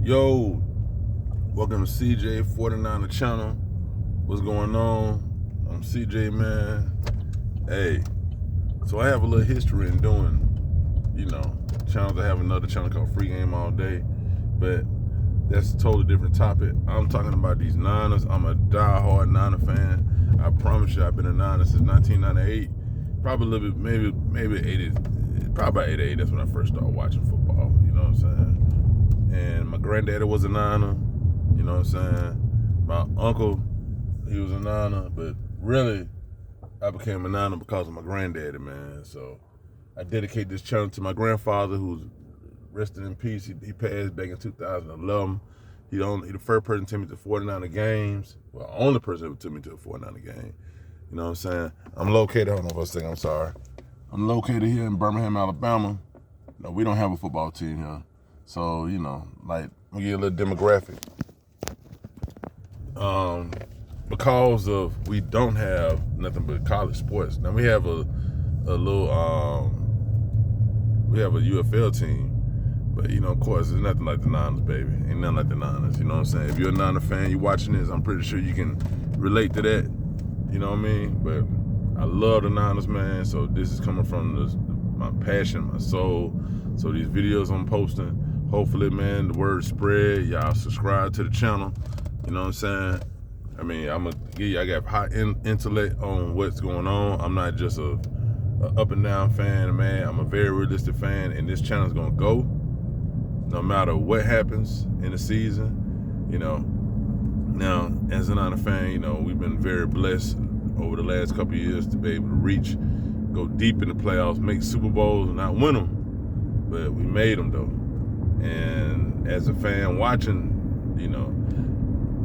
Yo, welcome to CJ 49er channel. What's going on? I'm CJ, man. Hey, so I have a little history in doing, channels. I have another channel called Free Game All Day, but that's a totally different topic. I'm talking about these Niners. I'm a diehard Niner fan. I promise you, I've been a Niner since 1998. Probably a little bit, maybe 80, probably about 88. That's when I first started watching football. You know what I'm saying? And my granddaddy was a Niner, you know what I'm saying? My uncle, he was a Niner, but really, I became a Niner because of my granddaddy, man. So I dedicate this channel to my grandfather, who's resting in peace. He passed back in 2011. He the first person to take me to 49er games. Well, only person who took me to a 49er game. You know what I'm saying? I'm located, hold on for a second, I'm sorry. I'm located here in Birmingham, Alabama. No, we don't have a football team here. So, like, I'll give you a little demographic. Because of we don't have nothing but college sports. Now we have a little we have a UFL team, but of course it's nothing like the Niners, baby. Ain't nothing like the Niners, you know what I'm saying? If you're a Niner fan, you watching this, I'm pretty sure you can relate to that. You know what I mean? But I love the Niners, man. So this is coming from my passion, my soul. So these videos I'm posting, hopefully, man, the word spread. Y'all subscribe to the channel. You know what I'm saying? I mean, I got high intellect on what's going on. I'm not just a up and down fan, man. I'm a very realistic fan, and this channel's gonna go no matter what happens in the season. Now, as a Niner fan, we've been very blessed over the last couple of years to be able to reach, go deep in the playoffs, make Super Bowls, and not win them, but we made them though. And as a fan watching,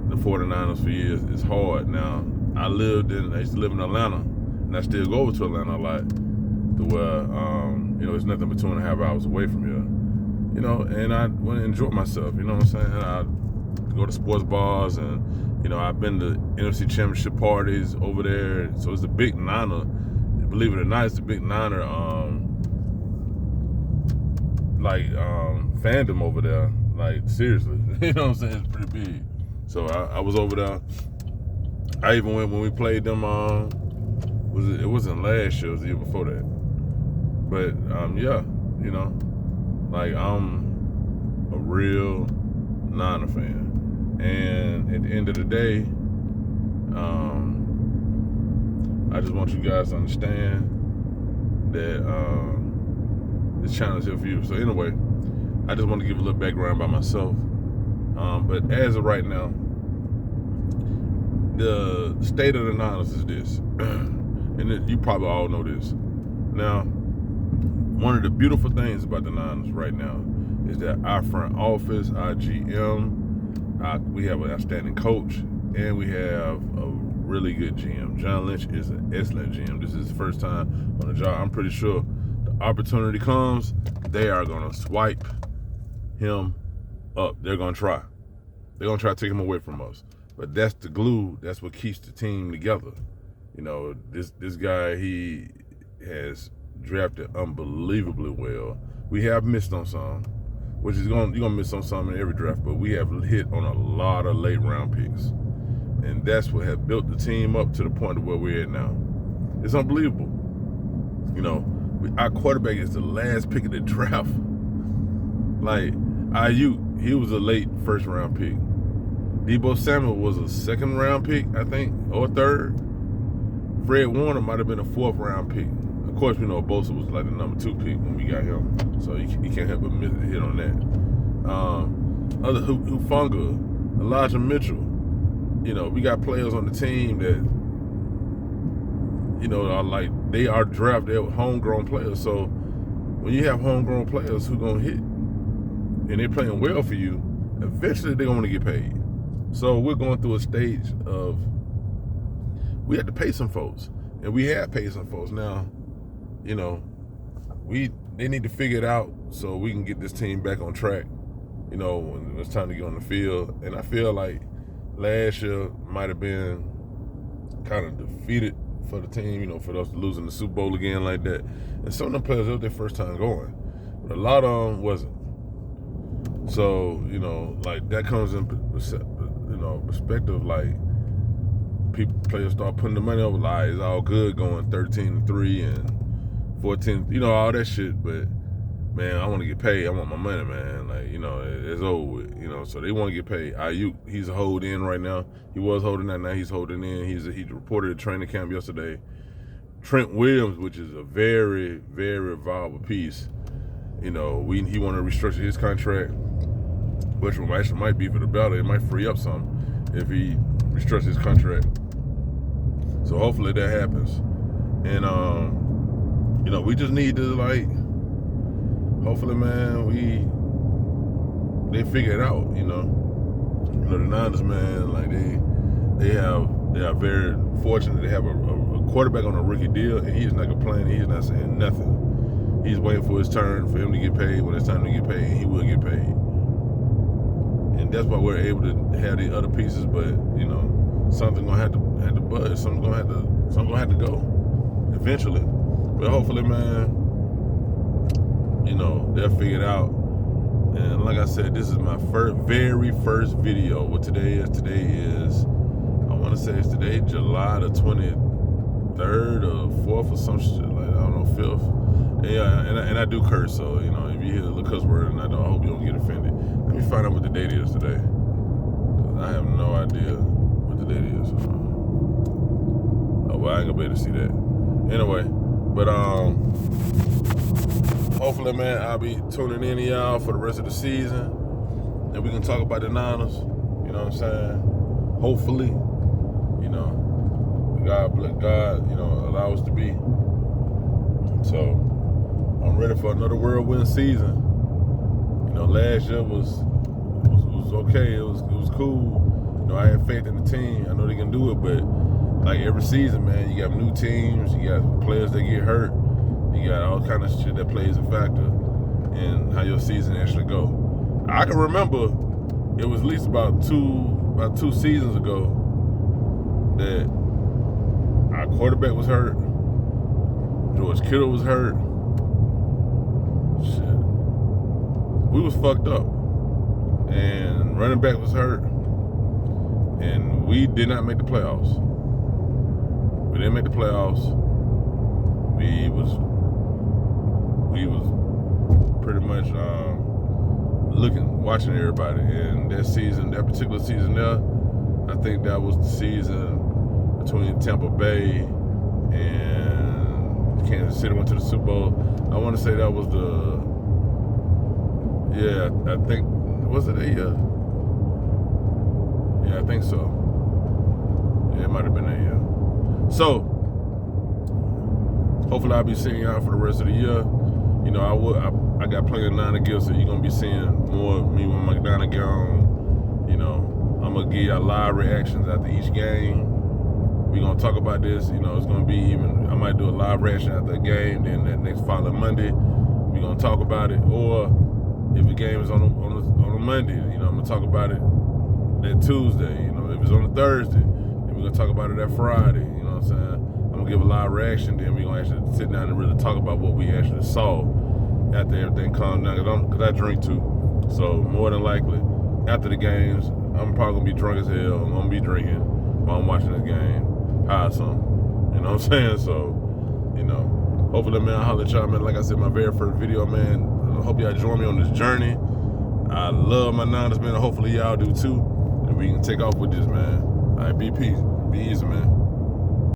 the 49ers for years, it's hard. Now, I used to live in Atlanta, and I still go over to Atlanta a lot, to where, it's nothing but 2.5 hours away from here. And I want to enjoy myself, you know what I'm saying? I go to sports bars, and, I've been to NFC Championship parties over there. So it's a big Niner, believe it or not, it's a big Niner, fandom over there. Like, seriously, you know what I'm saying? It's pretty big. So I was over there. I even went when we played them. It wasn't last year, it was the year before that. But yeah, I'm a real Niner fan. And at the end of the day, I just want you guys to understand that this channel is here for you. So anyway, I just want to give a little background about myself. But as of right now, the state of the Niners is this. And you probably all know this. Now, one of the beautiful things about the Niners right now is that our front office, our GM, we have an outstanding coach, and we have a really good GM. John Lynch is an excellent GM. This is his first time on the job. I'm pretty sure the opportunity comes, they are going to swipe him up. They're going to try. They're going to try to take him away from us. But that's the glue. That's what keeps the team together. This guy, he has drafted unbelievably well. We have missed on some, which is you're gonna miss on some in every draft, but we have hit on a lot of late round picks. And that's what has built the team up to the point of where we're at now. It's unbelievable. Our quarterback is the last pick of the draft. Like, Ayuk, he was a late first round pick. Deebo Samuel was a second round pick, I think, or third. Fred Warner might have been a fourth round pick. Of course, we know Bosa was like the number 2 pick when we got him, so he can't help but hit on that. Other Hufanga, Elijah Mitchell. We got players on the team that, are like, they are drafted, they're homegrown players. So when you have homegrown players who gonna hit, and they're playing well for you, eventually they're gonna get paid. So we're going through a stage of, we have to pay some folks, and we have paid some folks. Now, they need to figure it out so we can get this team back on track, when it's time to get on the field. And I feel like last year might have been kind of defeated for the team, for us losing the Super Bowl again like that. And some of the players, it was their first time going, but a lot of them wasn't. So, like that comes in, perspective. Like players start putting the money over. Like it's all good going 13-3 and 14, all that shit. But man, I want to get paid. I want my money, man. Like it's over with. So they want to get paid. Ayuk, he's a hold in right now. He was holding out. Now he's holding in. He reported at training camp yesterday. Trent Williams, which is a very, very viable piece. He want to restructure his contract, which actually might be for the better. It might free up some if he restructures his contract. So hopefully that happens. And we just need to hopefully, man, they figure it out. The Niners, man, they are very fortunate to have a quarterback on a rookie deal, and he's not complaining. He's not saying nothing. He's waiting for his turn for him to get paid. When it's time to get paid, he will get paid. And that's why we're able to have the other pieces. But something gonna have to budge. Something gonna have to go eventually. But hopefully, man, they'll figure it out. And like I said, this is my very first video. What today is, I want to say it's today, July the 23rd or 4th or some shit, like, I don't know, 5th. Yeah, and I do curse, so, if you hear the little cuss word, and I hope you don't get offended. Let me find out what the date is today. I have no idea what the date is. Oh, well, I ain't gonna be able to see that. Anyway, but, hopefully, man, I'll be tuning in to y'all for the rest of the season, and we can talk about the Niners. You know what I'm saying? Hopefully, God, allow us to be. So, I'm ready for another whirlwind season. Last year was okay. It was cool. I had faith in the team. I know they can do it, but like every season, man, you got new teams, you got players that get hurt. You got all kind of shit that plays a factor in how your season actually go. I can remember it was at least about two seasons ago that our quarterback was hurt. George Kittle was hurt. Shit. We was fucked up. And running back was hurt. And we did not make the playoffs. We didn't make the playoffs. We was pretty much watching everybody. And that particular season there, I think that was the season between Tampa Bay and Kansas City went to the Super Bowl. I want to say that was I think, was it I think so. Yeah, it might have been that year. So, hopefully I'll be seeing y'all for the rest of the year. I got plenty of Niner gifts, so you're going to be seeing more of me with my Niner gown. I'm going to give y'all live reactions after each game. We're going to talk about this. It's going to be I might do a live reaction after a game, then that next following Monday, we're going to talk about it. Or if the game is on a Monday, I'm going to talk about it that Tuesday. If it's on a Thursday, then we're going to talk about it that Friday. You know what I'm saying? I'm going to give a live reaction, then we're going to actually sit down and really talk about what we actually saw after everything calmed down. Because I drink too. So more than likely, after the games, I'm probably going to be drunk as hell. I'm going to be drinking while I'm watching the game. High some. You know what I'm saying? So, hopefully, man, I'll holler at y'all, man. Like I said, my very first video, man. I hope y'all join me on this journey. I love my Niners, man. Hopefully, y'all do too. And we can take off with this, man. All right, be peace. Be easy, man.